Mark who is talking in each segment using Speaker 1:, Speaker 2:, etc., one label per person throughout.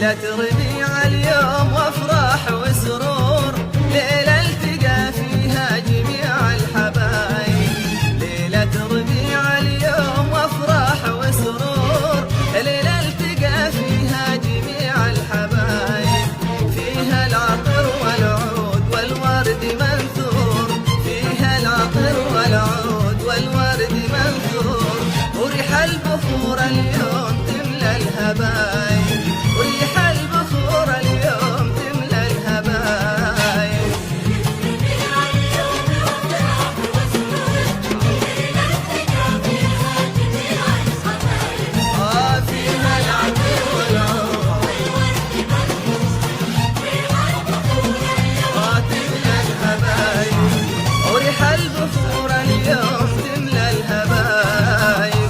Speaker 1: ليلة ربيع اليوم وافراح وسرور، ليلة التقى فيها جميع الحبايب. ليلة ربيع اليوم وافراح وسرور، ليلة التقى فيها جميع الحبايب. فيها العطر والعود والورد منثور، فيها العطر والعود والورد منثور، وريح البخور اليوم تملى الهبايب، وريح البخور اليوم تملى الهبايب. فيها العطر والعود تملى الهبايب، وريح البخور اليوم تملى الهبايب.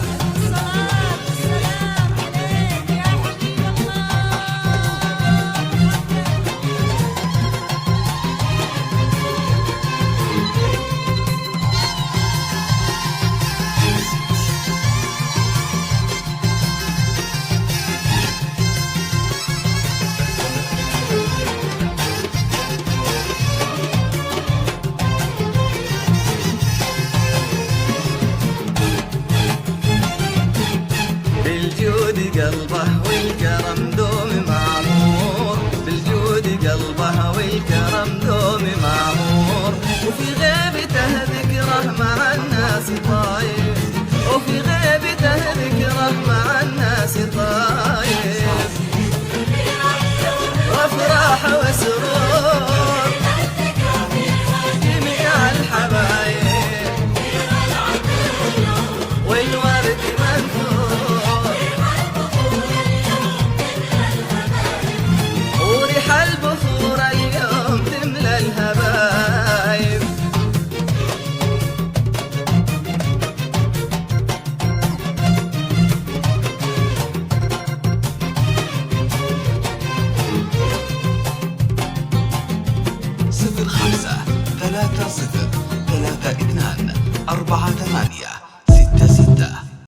Speaker 1: بالجود قلبه والكرم دوم معمور، بالجود قلبه والكرم دوم معمور، وفي غيبته ذكره مع الناس طاير، وفي غيبته ذكره مع الناس طاير. وافراح وسرور جميع الحبايب، والورد منثور، وريح البخور اليوم تملى الهبايب.
Speaker 2: صفر 5 3 0 3 2 4 8